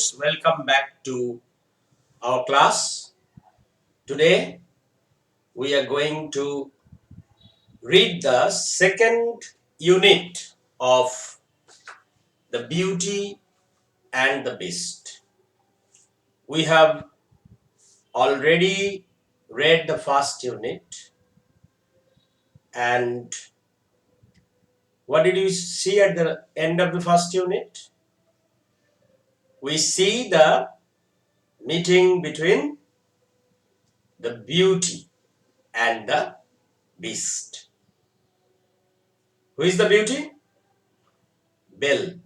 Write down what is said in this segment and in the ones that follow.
students, welcome back to our class. Today we are going to read the second unit of the Beauty and the Beast. We have already read the first unit, and what did you see at the end of the first unit? We see the meeting between the beauty and the beast. Who is the beauty? Belle.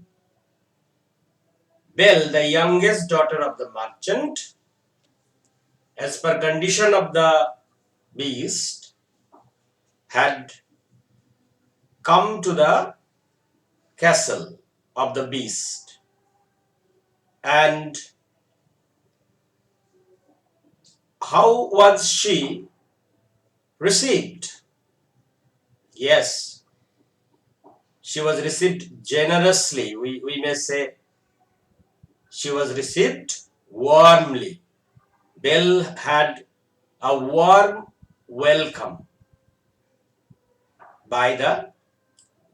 Belle, the youngest daughter of the merchant, as per condition of the beast, had come to the castle of the beast. And how was she received? Yes, she was received generously. We may say she was received warmly. Belle had a warm welcome by the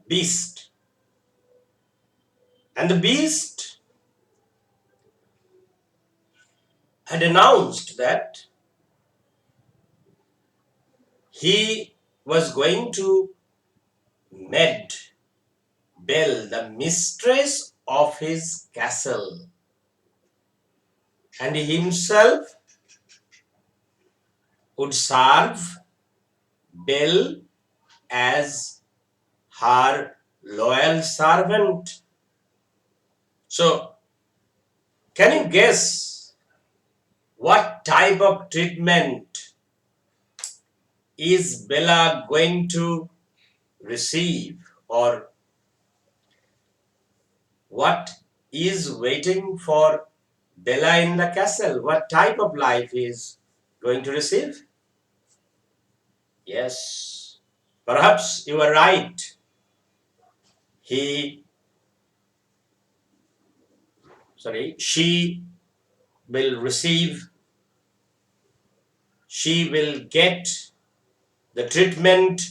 beast. And the beast had announced that he was going to make Belle the mistress of his castle, and he himself would serve Belle as her loyal servant. So, can you guess what type of treatment is Bella going to receive, or what is waiting for Bella in the castle? What type of life is going to receive? Yes, perhaps you are right. She will receive, she will get the treatment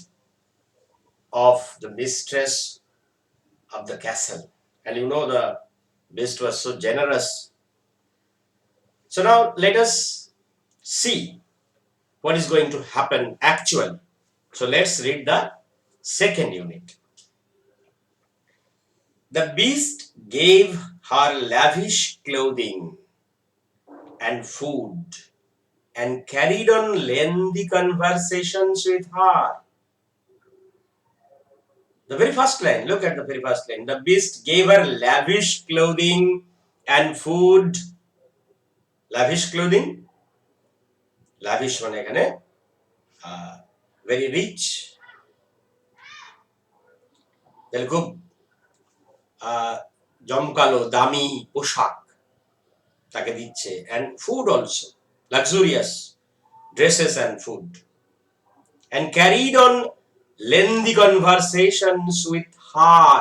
of the mistress of the castle. And you know the beast was so generous. So now let us see what is going to happen actually. So let's read the second unit. The beast gave her lavish clothing and food and carried on lengthy conversations with her. The very first line, look at the very first line. The beast gave her lavish clothing and food. Lavish clothing, lavish মানে এখানে very rich, তাহলে খুব জমকালো দামি পোশাক তাকে দিচ্ছে, and food also, luxurious dresses and food, and carried on lengthy conversations with her.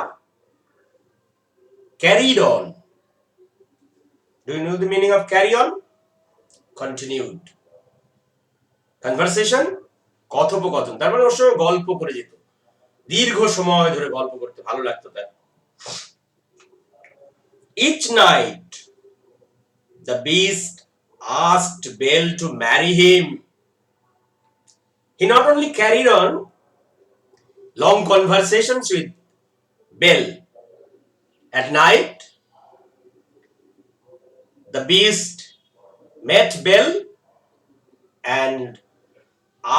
Carried on. Do you know the meaning of carry on? Continued. Conversation, কথোপকথন, তার মানে ওর সঙ্গে গল্প করে যেত, দীর্ঘ সময় ধরে গল্প করতে ভালো লাগতো তার। Each night the beast asked Belle to marry him. He not only carried on long conversations with Belle, at night the beast met Belle and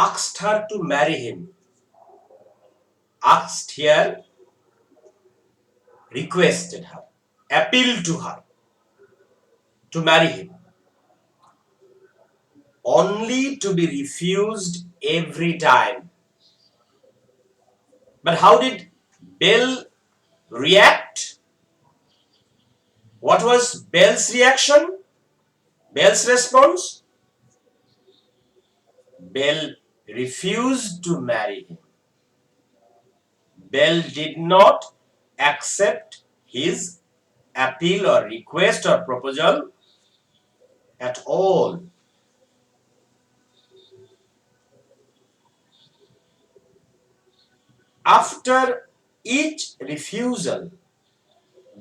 asked her to marry him. Asked here, requested her, appealed to her to marry him, only to be refused every time. But how did Belle react? What was Belle's reaction? Belle's response? Belle refused to marry him. Belle did not accept his appeal or request or proposal at all. After each refusal,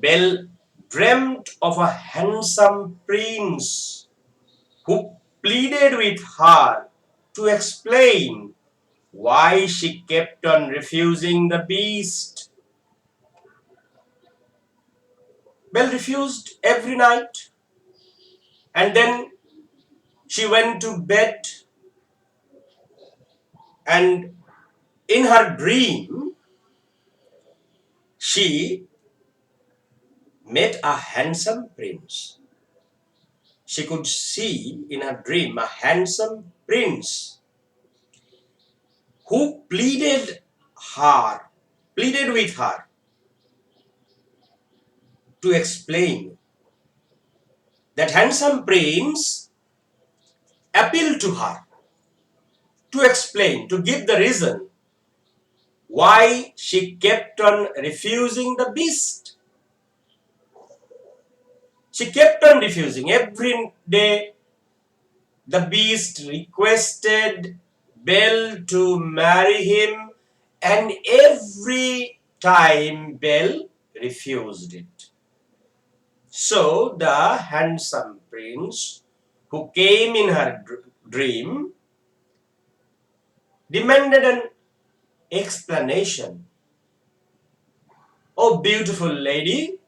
Belle dreamt of a handsome prince who pleaded with her to explain why she kept on refusing the beast. Belle refused every night, and then she went to bed, and in her dream she met a handsome prince. She could see in her dream a handsome prince who pleaded with her to explain. That handsome prince appealed to her to explain, to give the reason why she kept on refusing the beast. She kept on refusing. Every day, the beast requested Belle to marry him, and every time Belle refused it. So the handsome prince who came in her dream demanded an explanation. Oh, beautiful lady,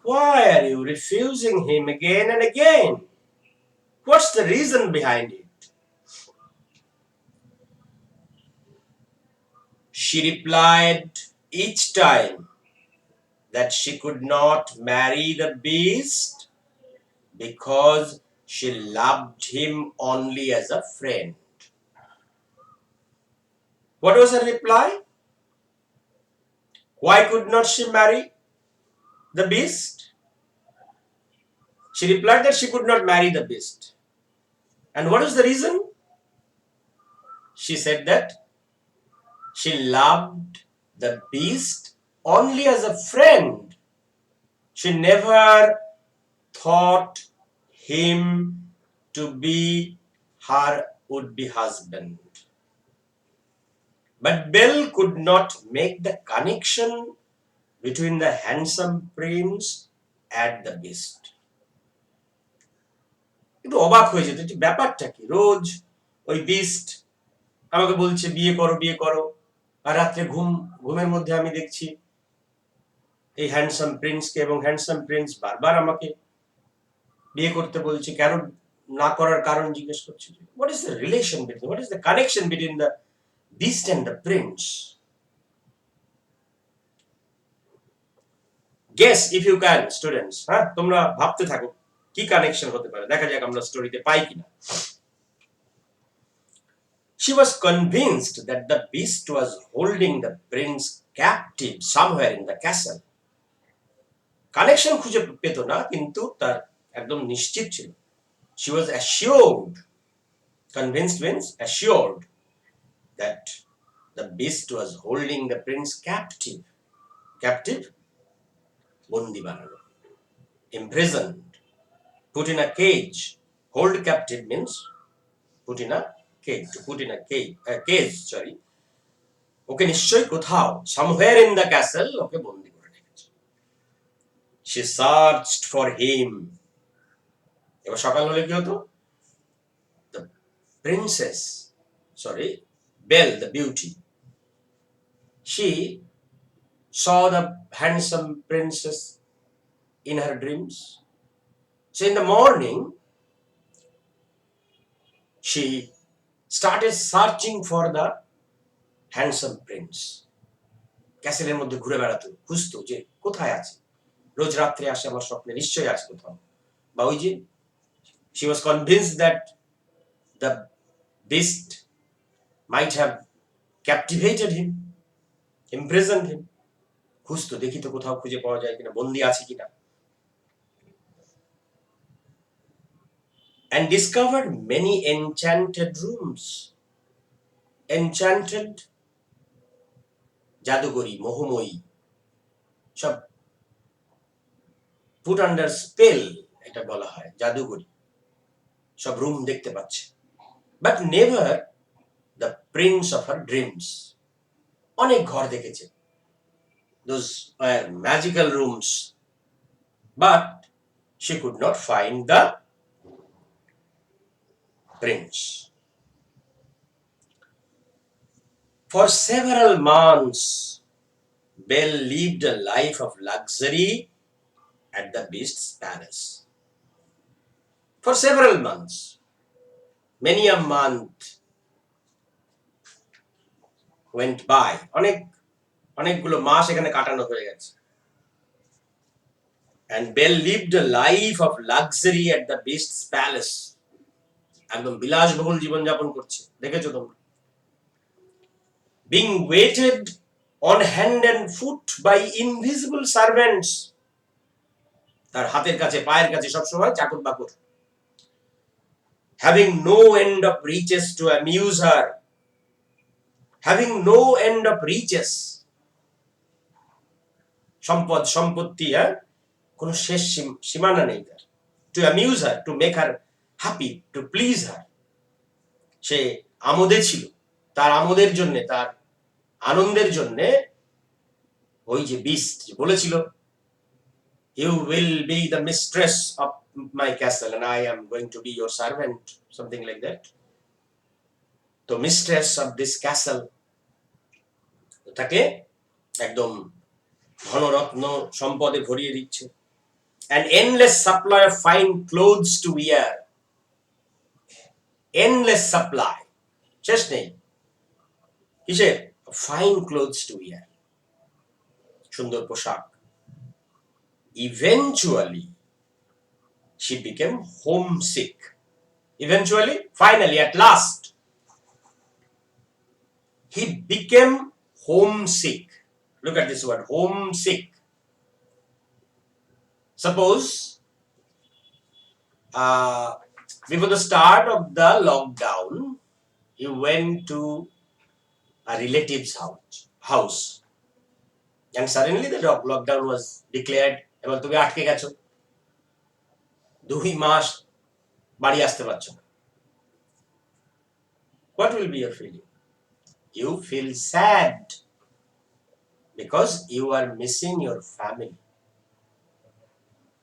why are you refusing him again and again? What's the reason behind it? She replied each time that she could not marry the beast because she loved him only as a friend. What was her reply? Why could not she marry the beast? She replied that she could not marry the beast. And what was the reason? She said that she loved the beast only as a friend. She never thought him to be her would-be husband. But Belle could not make the connection between the handsome prince and the beast. কিন্তু অবাক হয়ে যেত, ব্যাপারটা কি? রোজ ওই beast আমাকে বলছে বিয়ে করো বিয়ে করো, আর রাত্রে ঘুমের মধ্যে আমি দেখছি এই হ্যান্ডসাম প্রিন্সকে, এবং হ্যান্ডসাম প্রিন্স বারবার আমাকে বিয়ে করতে বলছে, কেন না করার কারণ জিজ্ঞেস করছে। What is the relation between, what is the connection between the beast and the prince? Guess if you can students. হ্যাঁ, তোমরা ভাবতে থাকো কি কানেকশন হতে পারে, দেখা যাক আমরা স্টোরিতে পাই কিনা। She was convinced that the beast was holding the prince captive somewhere in the castle. Connection খুঁজে পেত না, কিন্তু তার একদম নিশ্চিত ছিল। She was assured, convinced means assured, that the beast was holding the prince captive. Captive, বন্দি বানানো, imprisoned, put in a cage. Hold captive means put in a cage, to put in a cage, sorry. ওকে নিশ্চয়ই কোথাও, somewhere in the castle, ওকে বন্দি করে রেখেছে। She searched for him. এবার সকাল হলে কি হতো? The princess, sorry, Belle, the beauty, she saw the handsome princess in her dreams. So in the morning, she started searching for the handsome prince. ক্যাসেলের মধ্যে ঘুরে বেড়াতো, খুঁজতো যে কোথায় আছে। রোজ রাত্রে আসে আমার স্বপ্নে, নিশ্চয়ই আছে কোথাও। বা ওই যে, she was convinced that the beast might have captivated him, imprisoned him. খুঁজতো, দেখি তো কোথাও খুঁজে পাওয়া যায় কিনা, বন্দি আছে কিনা। And discovered many enchanted rooms. Enchanted, জাদুকরী, মোহময়ী, সব পুট আন্ডার স্পেল, এটা বলা হয়, জাদুঘরি, সব রুম দেখতে পাচ্ছে, but never the Prince of her dreams. অনেক ঘর দেখেছে, those are magical rooms, but she could not find the prince. For several months, Belle lived a life of luxury at the beast's palace. For several months, many a month went by. অনেকগুলো মাস এখানে কাটানো হয়ে গেছে। And Belle lived a life of luxury at the beast's palace. একদম বিলাসবহুল জীবনযাপন করছে, দেখেছো তোমরা। Being waited on hand and foot by invisible servants. তার হাতের কাছে পায়ের কাছে সবসময় চাকর বাকর। Having no end of riches to amuse her. Having no end of riches. সম্পদ সম্পত্তি, কোনো শেষ সীমানা নেই তার। To amuse her, to make her happy, to please her. সে আমোদে ছিল, তার আমোদের জন্য, তার আনন্দের জন্য ওই যে বিস্ট বলেছিল, you will be the mistress of my castle and I am going to be your servant, something like that. তো mistress of this castle, তাকে একদম ধনরত্ন সম্পদে ভরিয়ে দিচ্ছে। An endless supply of fine clothes to wear. Endless supply, শেষ নেই কিসের? Fine clothes to wear, সুন্দর পোশাক। Eventually she became homesick. Eventually, finally, at last, he became homesick. Look at this word, homesick. Suppose before the start of the lockdown, you went to a relative's house and suddenly the lockdown was declared, এবং তুমি আটকে গেছো, 2 মাস বাড়ি আসতে পারছো না। What will be your feeling? You feel sad because you are missing your family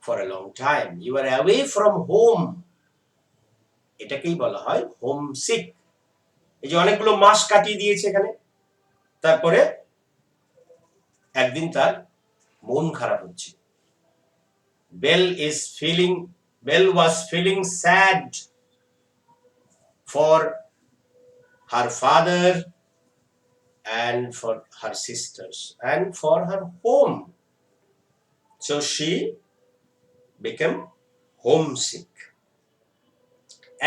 for a long time. You are away from home. এটাকেই বলা হয় homesick. এই যে অনেকগুলো মাস কাটিয়ে দিয়েছে এখানে, তারপরে একদিন তার মন খারাপ হচ্ছে। Belle was feeling sad for her father and for her sisters and for her home. So she became homesick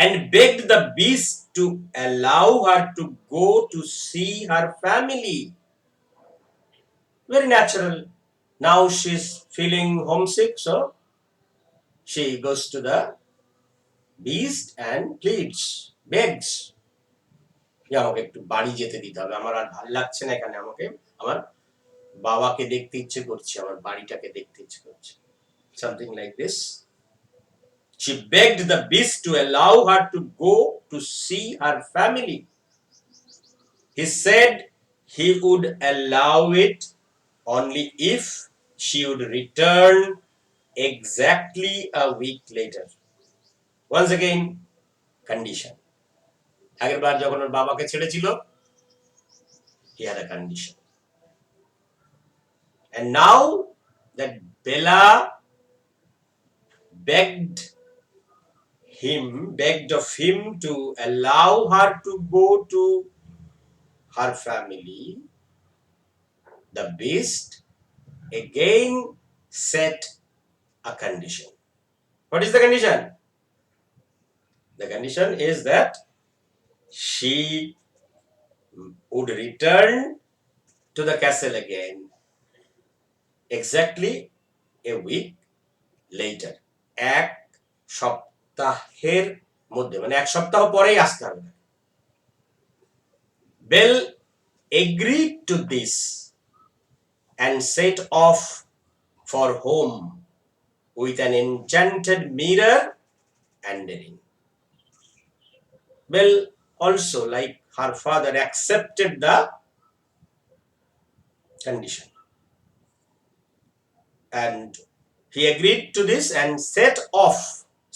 and begged the beast to allow her to go to see her family. Very natural. Now she's feeling homesick, so she goes to the beast and pleads, begs, আমাকে একটু বাড়ি যেতে দিতে হবে, আমার আর ভালো লাগছে না এখানে, আমাকে আমার বাবাকে দেখতে ইচ্ছে করছে, আমার বাড়িটাকে দেখতে ইচ্ছে করছে, something like this. She begged the beast to allow her to go to see her family. He said he would allow it only if she would return exactly a week later. Once again, condition. আগের বার যখন ওর বাবাকে ছেড়েছিল, he had a condition. And now that Bella begged of him to allow her to go to her family, the beast again set a condition. What is the condition? The condition is that she would return to the castle again exactly a week later. এক সপ্তাহের মধ্যে, মানে এক সপ্তাহ পরেই আসতে হবে। Belle agreed to this and set off for home with an enchanted mirror and a ring. Well, also, like her father, accepted the condition. And he agreed to this and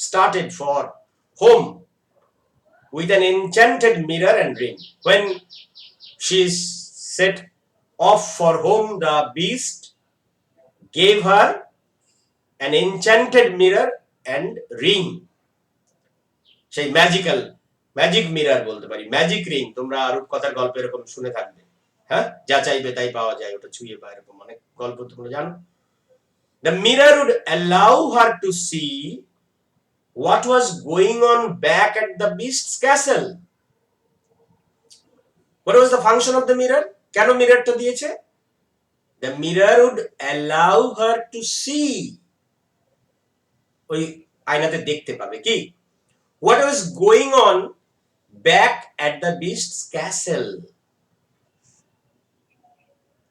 started for home with an enchanted mirror and ring. When she set off for home, the beast gave her an enchanted mirror and ring. সেই magic mirror বলতে পারি, magic ring. তোমরা রূপকথার গল্প এরকম শুনে থাকবে, হ্যাঁ, যা চাইবে তাই পাওয়া যায়, ওটা ছুঁয়ে বা এরকম অনেক গল্প তোমরা জানো। The mirror would allow her to see what was going on back at the beast's castle. What was the function of the mirror? কেন মিররটা দিয়েছে? The mirror would allow her to see, ওই আয়নাতে দেখতে পাবে কি, what was going on back at the beast's castle.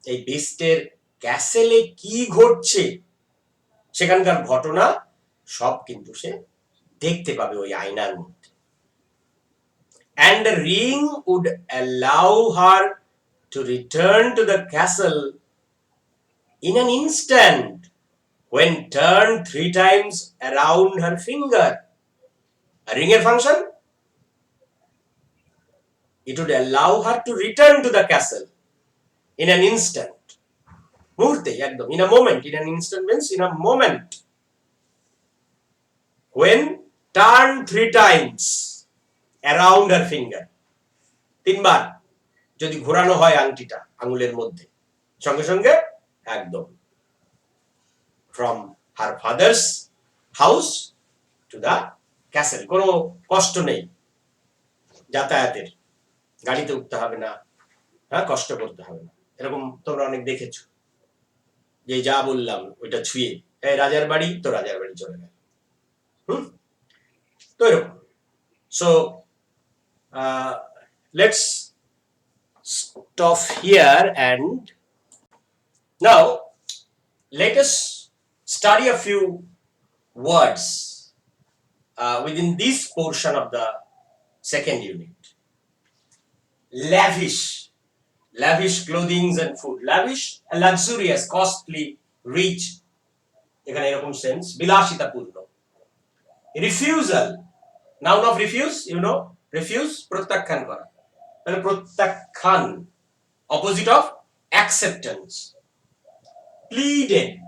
এই বিস্টের ক্যাসেলে কি ঘটছে, সেখানকার ঘটনা সব কিন্তু সে দেখতে পাবে ওই আয়নার মধ্যে। And the ring would allow her to return to the castle in an instant when turned 3 times around her finger. A ring-এর function? It would allow her to return to the castle in an instant. মুহূর্তে, একদম, in a moment. In an instant means in a moment. When turned 3 times around her finger. 3 বার যদি ঘোরানো হয় আংটিটা আঙ্গুলের মধ্যে, সঙ্গে সঙ্গে একদম from her father's house to the castle. কোনো কষ্ট নেই যাতায়াতের, গাড়িতে উঠতে হবে না, হ্যাঁ, কষ্ট করতে হবে না। এরকম তোমরা অনেক দেখেছো, যে যা বললাম ওইটা ছুঁয়ে, এই রাজার বাড়ি, তো রাজার বাড়ি চলে গেল। তো এরকম। So let's stop here, and now let us study a few words within this portion of the second unit. Lavish clothing and food. Lavish, luxurious, costly, rich, এখানে এরকম sense, বিলাসিতাপূর্ণ। Refusal, noun of refuse, you know, refuse, প্রত্যাখ্যান করা, তাহলে প্রত্যাখ্যান, opposite of acceptance. Pleaded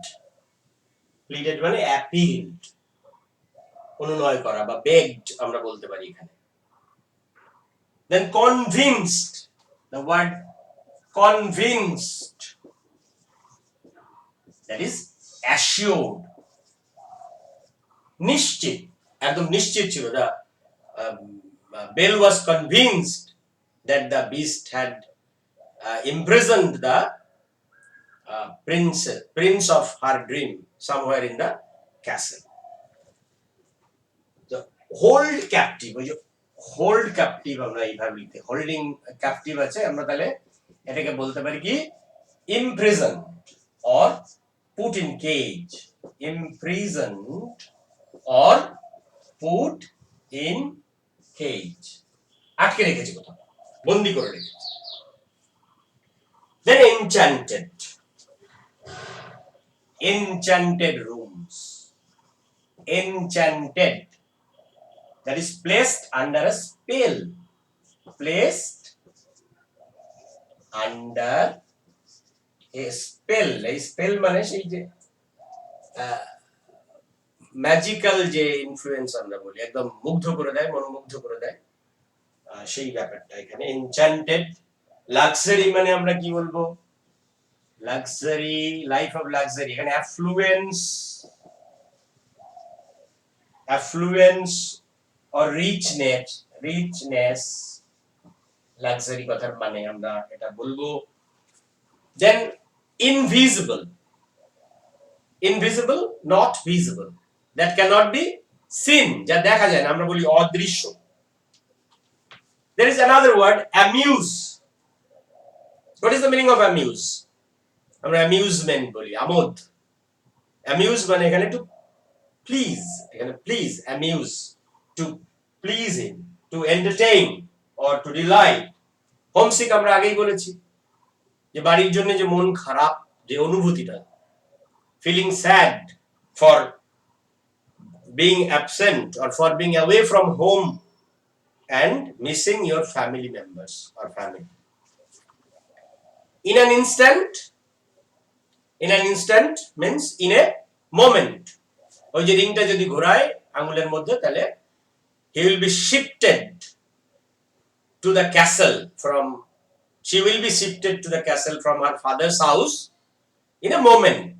মানে appealed, অনুনয় করা বা begged আমরা বলতে পারি এখানে। Then convinced, the word convinced, that is assured. নিশ্চিত, একদম নিশ্চিত ছিল। The Belle was convinced that the beast had imprisoned the prince of her dream somewhere in the castle. The hold captive, ওই যে হোল্ড ক্যাপটিভ আমরা এইভাবে লিখতে, holding captive আছে, আমরা তাহলে এটাকে বলতে পারি কি, imprisoned or put in cage. Imprisoned or put in cage, আটকে রেখেছে কোথাও, বন্দি করে রেখেছে। Then enchanted rooms. Enchanted, that is placed under a spell. Placed under a spell. A spell মানে সেই যে ম্যাজিক্যাল যে ইনফ্লুয়েন্স আমরা বলি, একদম মুগ্ধ করে দেয়, মনোমুগ্ধ করে দেয়, সেই ব্যাপারটা এখানে। এনচ্যান্টেড। লাক্সারি মানে আমরা কি বলবো, লাক্সারি, লাইফ অফ লাক্সারি, এখানে অ্যাফ্লুয়েন্স or richness, লাক্সারি কথার মানে আমরা এটা বলবো। Then invisible, not visible, that cannot be seen, যা দেখা যায় না, আমরা বলি অদৃশ্য। There is another word, amuse. What is the meaning of amuse? আমরা amusement বলি, আমোদ। amuse মানে এখানে to please, please amuse, to please him, to entertain or to delight. Homesick আমরা আগেই বলেছি যে বাড়ির জন্য যে মন খারাপ, যে অনুভূতিটা, feeling sad for being absent or for being away from home and missing your family members or family. In an instant means in a moment. ওই যে রিংটা যদি ঘোরায় আঙ্গুলের মধ্যে, তাহলে he will be shifted to the castle from she will be shifted to the castle from her father's house in a moment.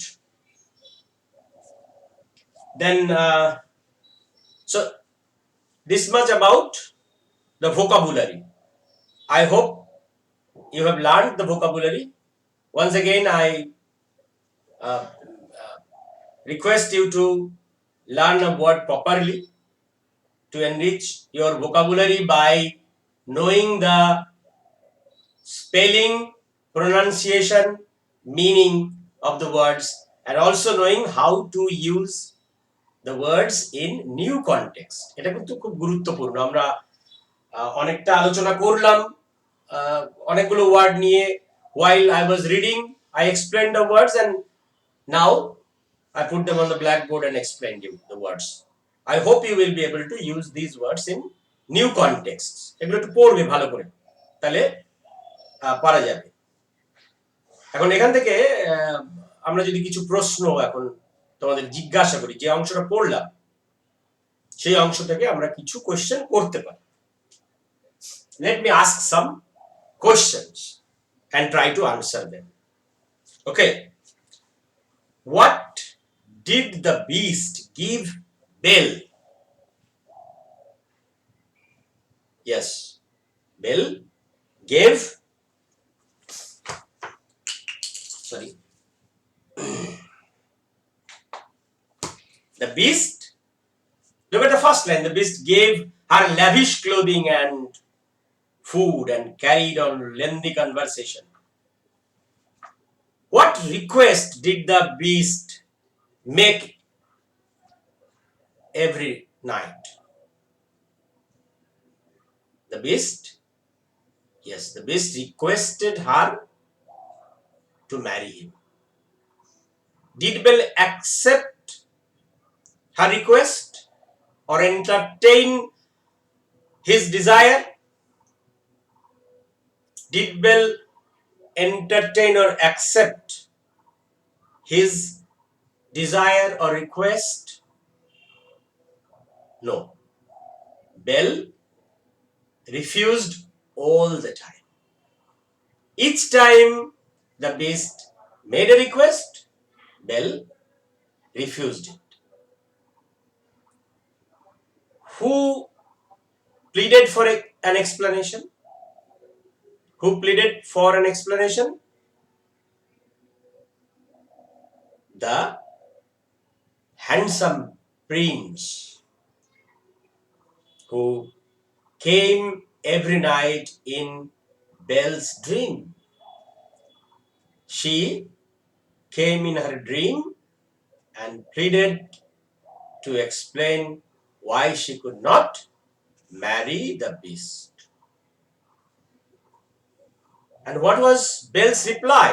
Then so this much about the vocabulary. I hope you have learned the vocabulary. Once again, I uh, request you to learn a word properly, to enrich your vocabulary by knowing the spelling, pronunciation, meaning of the words, and also knowing how to use the words in new context. এটা কিন্তু খুব গুরুত্বপূর্ণ। আমরা অনেকটা আলোচনা করলাম অনেকগুলো word নিয়ে। while I was reading, I explained the words, and now I put them on the blackboard and explained you the words. I hope you will be able to use these words in new contexts. এগুলো একটু পড়বে ভালো করে, তাহলে পারা যাবে। এখন এখান থেকে আমরা যদি কিছু প্রশ্ন এখন তোমাদের জিজ্ঞাসা করি, যে অংশটা পড়লাম সেই অংশ থেকে আমরা কিছু কোশ্চেন করতে পারি। Let me ask some questions and try to answer them. Okay. What did the beast give Bell? Yes, Bell gave, sorry, the beast, look at the first line, the beast gave her lavish clothing and food and carried on lengthy conversation. What request did the beast make every night? The beast, yes, the beast requested her to marry him. Did Bell accept her request or entertain his desire? Did Bell entertain or accept his desire or request? No. Bell refused all the time. Each time the beast made a request, Bell refused it. Who pleaded for an explanation? Who pleaded for an explanation? The handsome prince who came every night in Bell's dream. She came in her dream and pleaded to explain why she could not marry the beast. And what was Bell's reply?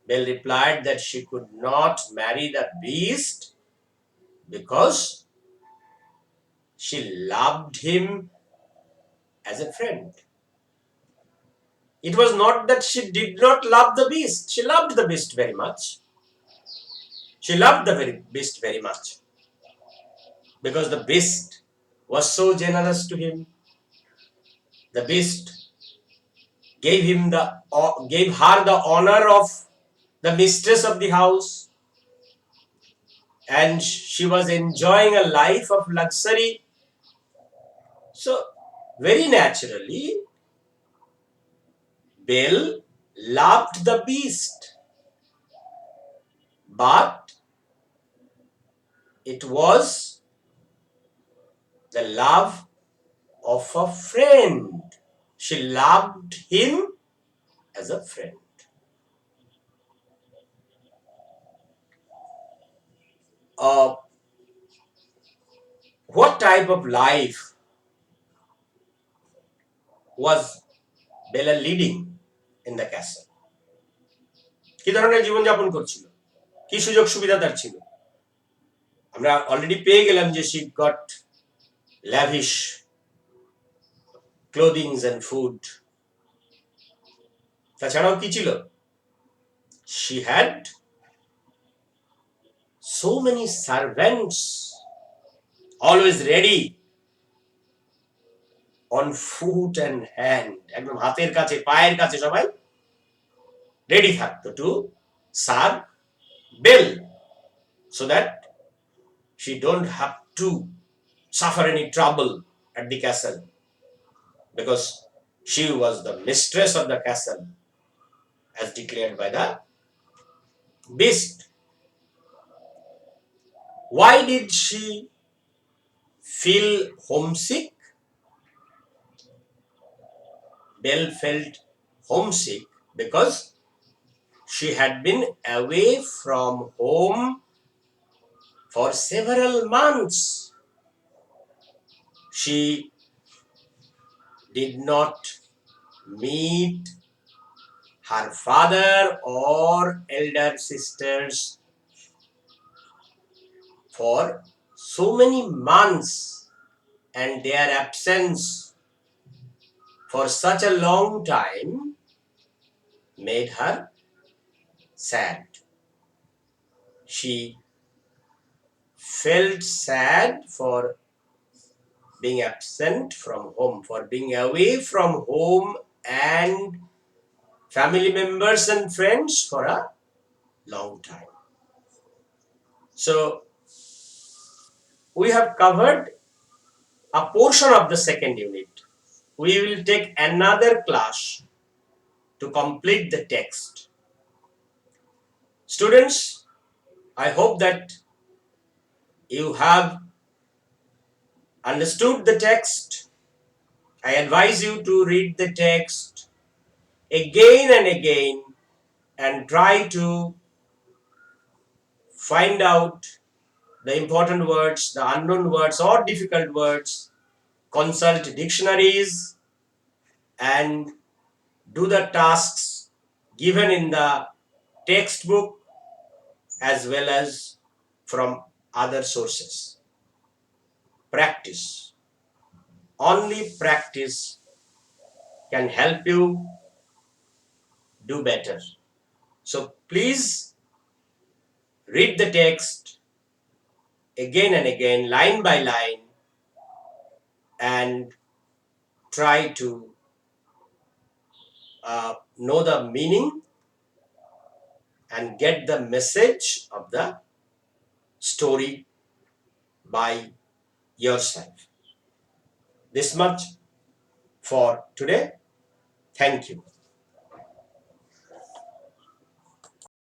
Bell replied that she could not marry the beast because she loved him as a friend. It was not that she did not love the beast. She loved the beast very much. She loved the beast very much because the beast was so generous to him. The beast gave her the honor of the mistress of the house, and she was enjoying a life of luxury. So very naturally, Bell loved the beast, but it was the love of a friend. She loved him as a friend. uh, what type of life was Bella leading in the castle? কি ধরনের জীবনযাপন করছিল, কি সুযোগ সুবিধা তার ছিল? আমরা অলরেডি পেয়ে গেলাম যে she got lavish clothing and food. তাছাড়াও কি ছিল? She had so many servants always ready on foot and hand, একদম হাতের কাছে পায়ের কাছে সবাই রেডি থাকতো to serve Bell, so that she don't have to suffer any trouble at the castle, because she was the mistress of the castle as declared by the beast. Why did she feel homesick? Belle felt homesick because she had been away from home for several months. She did not meet her father or elder sisters for so many months, and their absence for such a long time made her sad. She felt sad for being absent from home, for being away from home and family members and friends for a long time. So we have covered a portion of the second unit. We will take another class to complete the text. Students, I hope that you have understood the text. I advise you to read the text again and again and try to find out the important words, the unknown words or difficult words, consult dictionaries, and do the tasks given in the textbook as well as from other sources. Practice. Only practice can help you do better. So please read the text again and again, line by line, and try to know the meaning and get the message of the story by yourself. This much for today. Thank you.